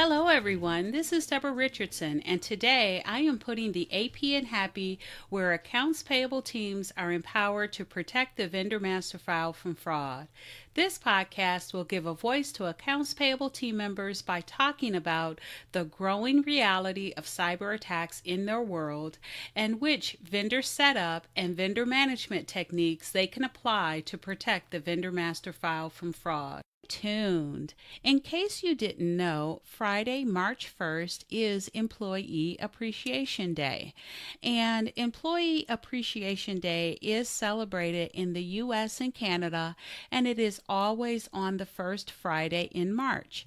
Hello, everyone. This is Deborah Richardson, and today I am putting the AP in Happy, where accounts payable teams are empowered to protect the vendor master file from fraud. This podcast will give a voice to accounts payable team members by talking about the growing reality of cyber attacks in their world and which vendor setup and vendor management techniques they can apply to protect the vendor master file from fraud. Tuned. In case you didn't know, Friday, March 1st is Employee Appreciation Day. And Employee Appreciation Day is celebrated in the US and Canada, and it is always on the first Friday in March.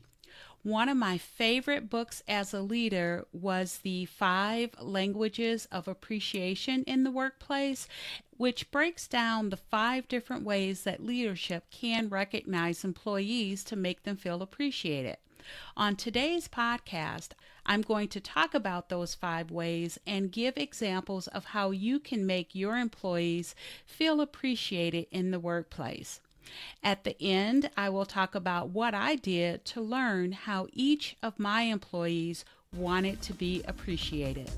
One of my favorite books as a leader was The 5 Languages of Appreciation in the Workplace, which breaks down the 5 different ways that leadership can recognize employees to make them feel appreciated. On today's podcast, I'm going to talk about those 5 ways and give examples of how you can make your employees feel appreciated in the workplace. At the end, I will talk about what I did to learn how each of my employees wanted to be appreciated.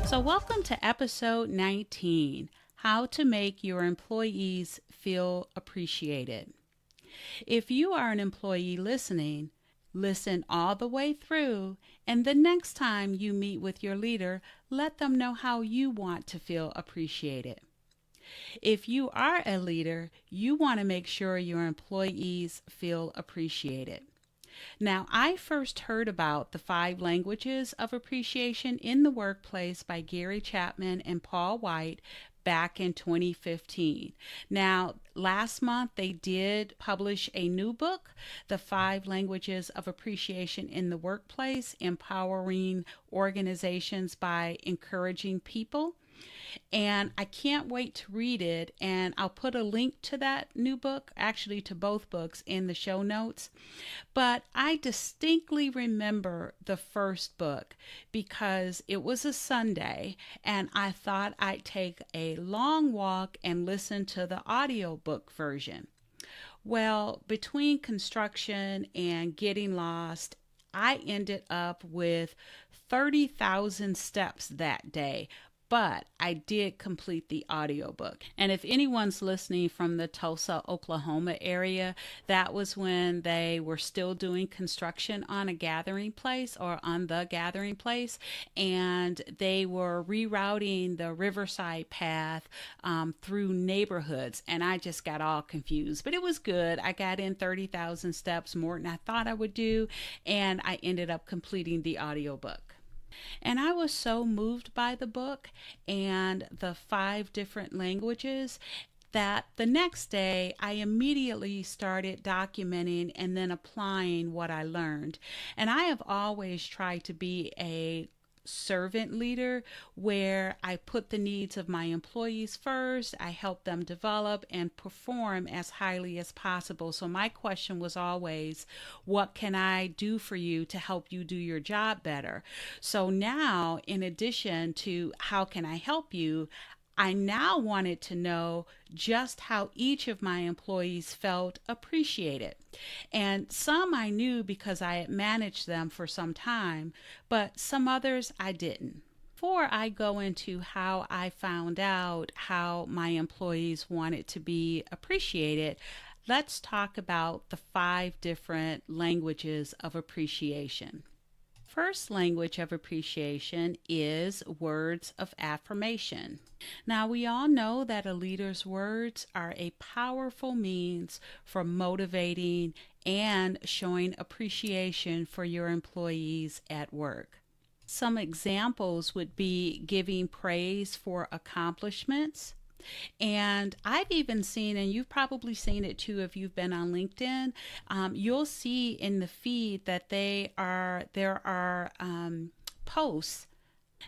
So welcome to episode 19, How to Make Your Employees Feel Appreciated. If you are an employee listening, listen all the way through, and the next time you meet with your leader, let them know how you want to feel appreciated. If you are a leader, you want to make sure your employees feel appreciated. Now, I first heard about the 5 Languages of Appreciation in the Workplace by Gary Chapman and Paul White back in 2015. Now, last month they did publish a new book, The 5 Languages of Appreciation in the Workplace, Empowering Organizations by Encouraging People. And I can't wait to read it, and I'll put a link to that new book, actually to both books, in the show notes. But I distinctly remember the first book because it was a Sunday and I thought I'd take a long walk and listen to the audiobook version. Well, between construction and getting lost, I ended up with 30,000 steps that day, but I did complete the audiobook. And if anyone's listening from the Tulsa, Oklahoma area, that was when they were still doing construction on a gathering place or on the gathering place, and they were rerouting the Riverside path through neighborhoods, and I just got all confused. But it was good. I got in 30,000 steps more than I thought I would do, and I ended up completing the audiobook. And I was so moved by the book and the 5 different languages that the next day I immediately started documenting and then applying what I learned. And I have always tried to be a servant leader where I put the needs of my employees first. I help them develop and perform as highly as possible. So my question was always, what can I do for you to help you do your job better? So now, in addition to how can I help you, I now wanted to know just how each of my employees felt appreciated. And some I knew because I had managed them for some time, but some others I didn't. Before I go into how I found out how my employees wanted to be appreciated, let's talk about the 5 different languages of appreciation. First language of appreciation is words of affirmation. Now, we all know that a leader's words are a powerful means for motivating and showing appreciation for your employees at work. Some examples would be giving praise for accomplishments. And I've even seen, and you've probably seen it too if you've been on LinkedIn, you'll see in the feed that there are posts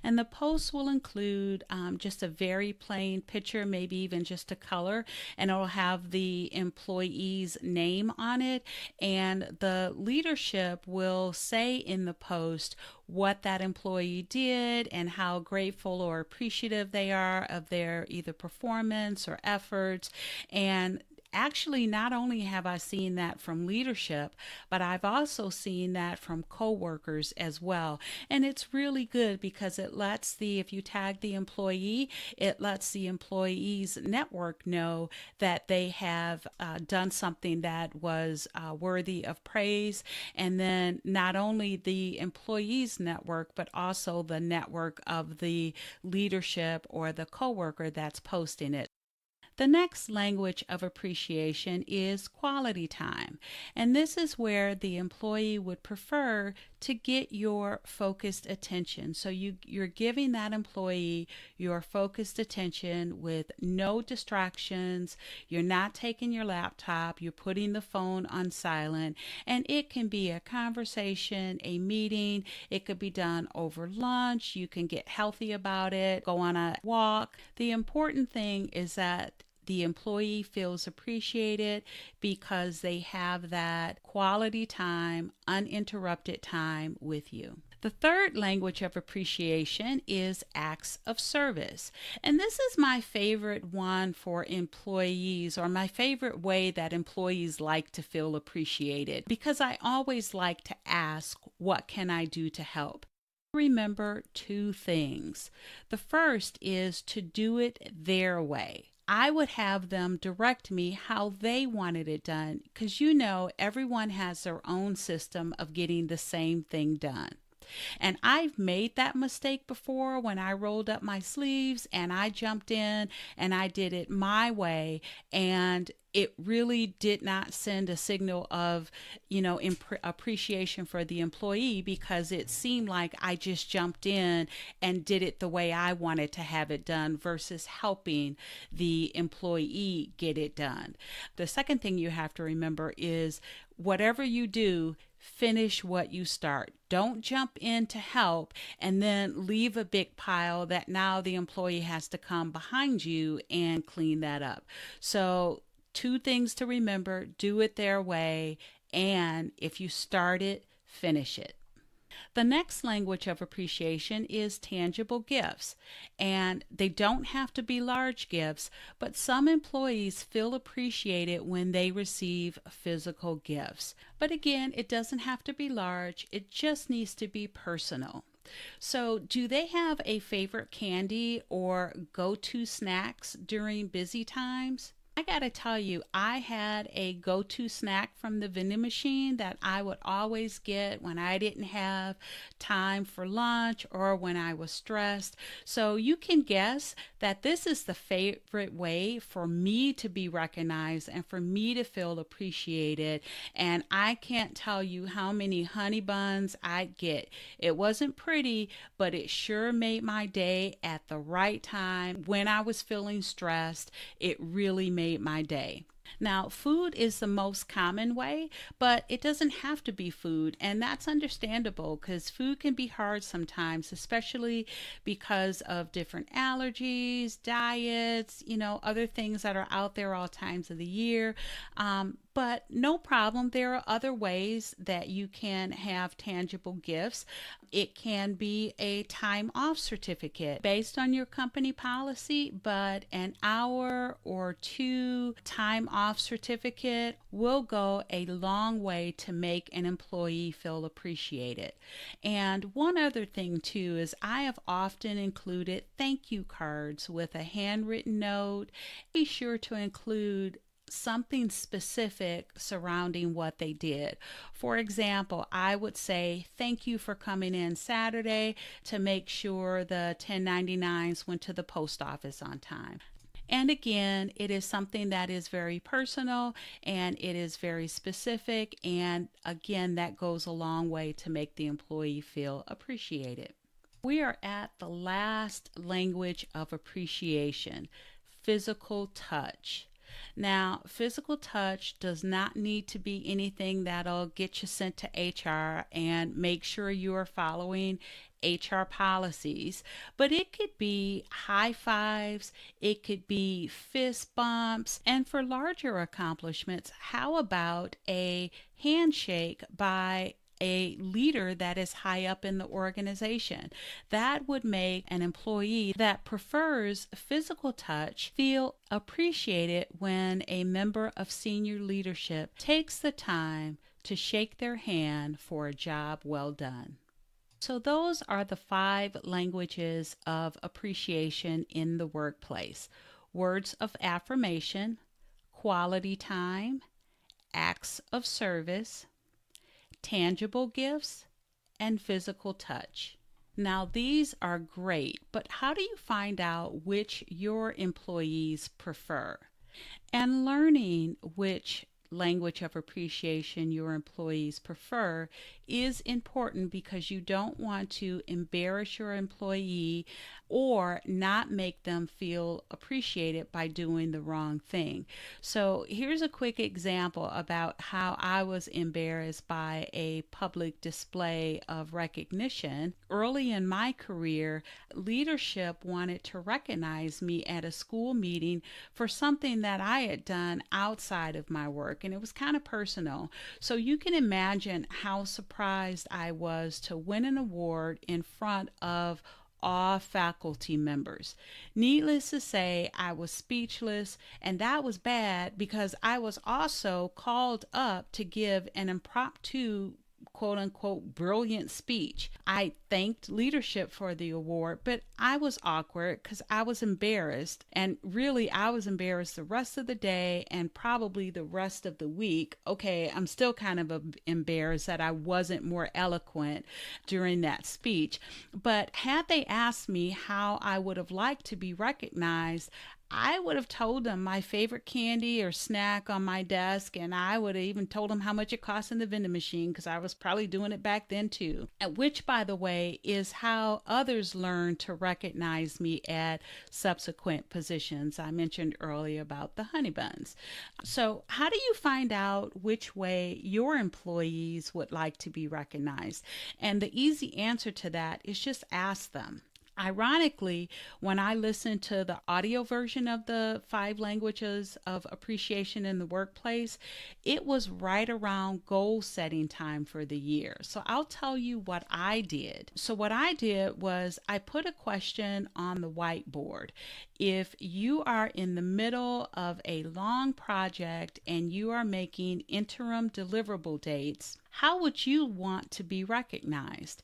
And the post will include just a very plain picture, maybe even just a color, and it'll have the employee's name on it. And the leadership will say in the post what that employee did and how grateful or appreciative they are of their either performance or efforts. And actually, not only have I seen that from leadership, but I've also seen that from coworkers as well. And it's really good because it lets if you tag the employee, it lets the employee's network know that they have done something that was worthy of praise. And then not only the employee's network, but also the network of the leadership or the coworker that's posting it. The next language of appreciation is quality time. And this is where the employee would prefer to get your focused attention. So you're giving that employee your focused attention with no distractions. You're not taking your laptop. You're putting the phone on silent. And it can be a conversation, a meeting. It could be done over lunch. You can get healthy about it, go on a walk. The important thing is that the employee feels appreciated because they have that quality time, uninterrupted time with you. The third language of appreciation is acts of service. And this is my favorite one for employees, or my favorite way that employees like to feel appreciated, because I always like to ask, what can I do to help? Remember two things. The first is to do it their way. I would have them direct me how they wanted it done, because everyone has their own system of getting the same thing done. And I've made that mistake before when I rolled up my sleeves and I jumped in and I did it my way, and it really did not send a signal of, appreciation for the employee, because it seemed like I just jumped in and did it the way I wanted to have it done versus helping the employee get it done. The second thing you have to remember is whatever you do, finish what you start. Don't jump in to help and then leave a big pile that now the employee has to come behind you and clean that up. So, two things to remember: do it their way, and if you start it, finish it. The next language of appreciation is tangible gifts, and they don't have to be large gifts, but some employees feel appreciated when they receive physical gifts. But again, it doesn't have to be large, it just needs to be personal. So, do they have a favorite candy or go-to snacks during busy times? I gotta tell you, I had a go-to snack from the vending machine that I would always get when I didn't have time for lunch or when I was stressed. So you can guess that this is the favorite way for me to be recognized and for me to feel appreciated. And I can't tell you how many honey buns I get. It wasn't pretty, but it sure made my day at the right time. When I was feeling stressed, it really made my day. Now, food is the most common way, but it doesn't have to be food, and that's understandable because food can be hard sometimes, especially because of different allergies, diets, other things that are out there all times of the year. But no problem. There are other ways that you can have tangible gifts. It can be a time off certificate based on your company policy, but an hour or two time off certificate will go a long way to make an employee feel appreciated. And one other thing too is I have often included thank you cards with a handwritten note. Be sure to include something specific surrounding what they did. For example, I would say, thank you for coming in Saturday to make sure the 1099s went to the post office on time. And again, it is something that is very personal and it is very specific. And again, that goes a long way to make the employee feel appreciated. We are at the last language of appreciation: physical touch. Now, physical touch does not need to be anything that'll get you sent to HR and make sure you are following HR policies, but it could be high fives, it could be fist bumps, and for larger accomplishments, how about a handshake by a leader that is high up in the organization? That would make an employee that prefers physical touch feel appreciated when a member of senior leadership takes the time to shake their hand for a job well done. So, those are the 5 languages of appreciation in the workplace: words of affirmation, quality time, acts of service, tangible gifts, and physical touch. Now, these are great, but how do you find out which your employees prefer? And learning which language of appreciation your employees prefer is important because you don't want to embarrass your employee or not make them feel appreciated by doing the wrong thing. So here's a quick example about how I was embarrassed by a public display of recognition. Early in my career, leadership wanted to recognize me at a school meeting for something that I had done outside of my work, and it was kind of personal. So you can imagine how surprised I was to win an award in front of all faculty members. Needless to say, I was speechless, and that was bad because I was also called up to give an impromptu quote unquote brilliant speech. I thanked leadership for the award, but I was awkward because I was embarrassed, and really I was embarrassed the rest of the day and probably the rest of the week. Okay, I'm still kind of embarrassed that I wasn't more eloquent during that speech, but had they asked me how I would have liked to be recognized, I would have told them my favorite candy or snack on my desk, and I would have even told them how much it cost in the vending machine because I was probably doing it back then too. And which, by the way, is how others learn to recognize me at subsequent positions. I mentioned earlier about the honey buns. So how do you find out which way your employees would like to be recognized? And the easy answer to that is just ask them. Ironically, when I listened to the audio version of the 5 languages of appreciation in the workplace, it was right around goal setting time for the year. So I'll tell you what I did. So what I did was I put a question on the whiteboard. If you are in the middle of a long project and you are making interim deliverable dates, how would you want to be recognized?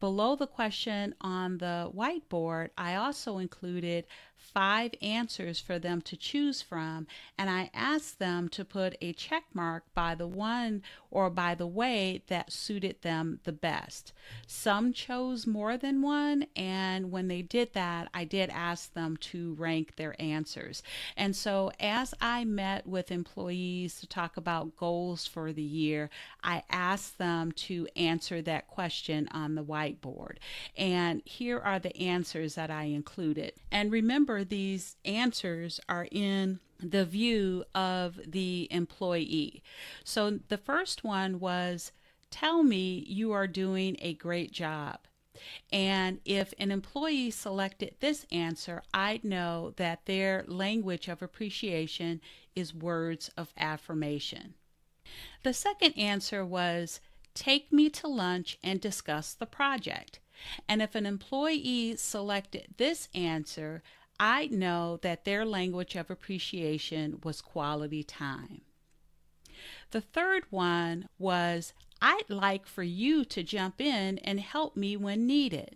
Below the question on the whiteboard, I also included 5 answers for them to choose from, and I asked them to put a check mark by the one or by the way that suited them the best. Some chose more than one, and when they did that, I did ask them to rank their answers. And so as I met with employees to talk about goals for the year, I asked them to answer that question on the whiteboard. And here are the answers that I included. And remember, these answers are in the view of the employee. So the first one was, tell me you are doing a great job. And if an employee selected this answer, I'd know that their language of appreciation is words of affirmation. The second answer was, take me to lunch and discuss the project. And if an employee selected this answer, I'd know that their language of appreciation was quality time. The third one was, I'd like for you to jump in and help me when needed.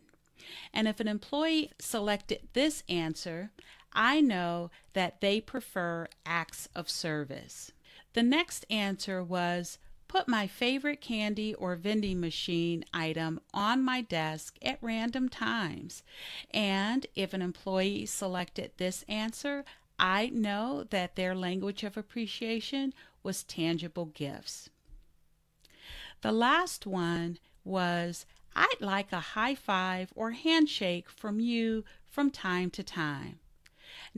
And if an employee selected this answer, I know that they prefer acts of service. The next answer was, put my favorite candy or vending machine item on my desk at random times. And if an employee selected this answer, I know that their language of appreciation was tangible gifts. The last one was, I'd like a high five or handshake from you from time to time.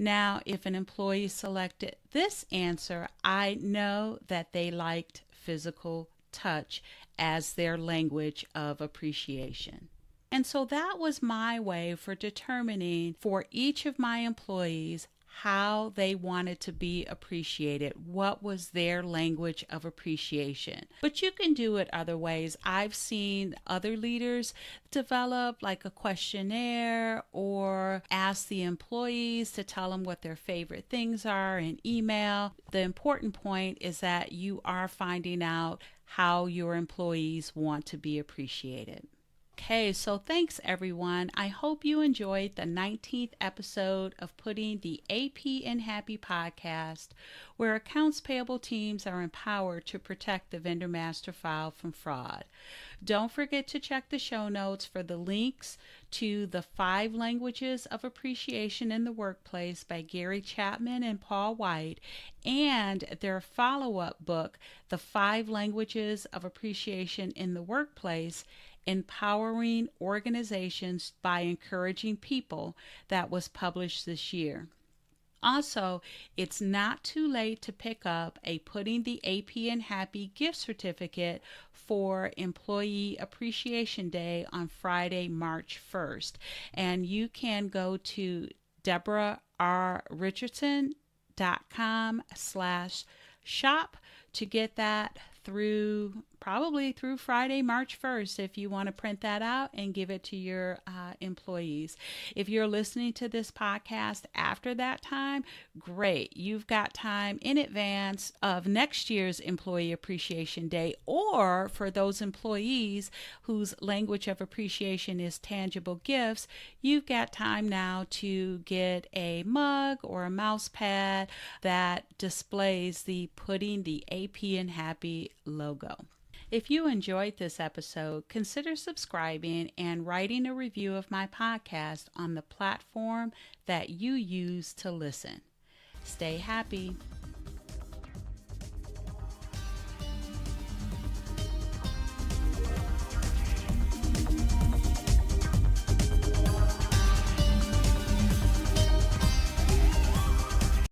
Now, if an employee selected this answer, I know that they liked physical touch as their language of appreciation. And so that was my way for determining for each of my employees how they wanted to be appreciated, what was their language of appreciation. But you can do it other ways. I've seen other leaders develop like a questionnaire or ask the employees to tell them what their favorite things are in email. The important point is that you are finding out how your employees want to be appreciated. Okay, so thanks everyone. I hope you enjoyed the 19th episode of Putting the AP in Happy podcast, where accounts payable teams are empowered to protect the vendor master file from fraud. Don't forget to check the show notes for the links to the 5 Languages of Appreciation in the Workplace by Gary Chapman and Paul White, and their follow-up book, The 5 Languages of Appreciation in the Workplace, Empowering Organizations by Encouraging People, that was published this year. Also, it's not too late to pick up a Putting the AP in Happy gift certificate for Employee Appreciation Day on Friday, March 1st. And you can go to DeborahRRichardson.com/shop to get that probably through Friday, March 1st, if you want to print that out and give it to your employees. If you're listening to this podcast after that time, great. You've got time in advance of next year's Employee Appreciation Day, or for those employees whose language of appreciation is tangible gifts, you've got time now to get a mug or a mouse pad that displays the Putting the AP in Happy logo. If you enjoyed this episode, consider subscribing and writing a review of my podcast on the platform that you use to listen. Stay happy.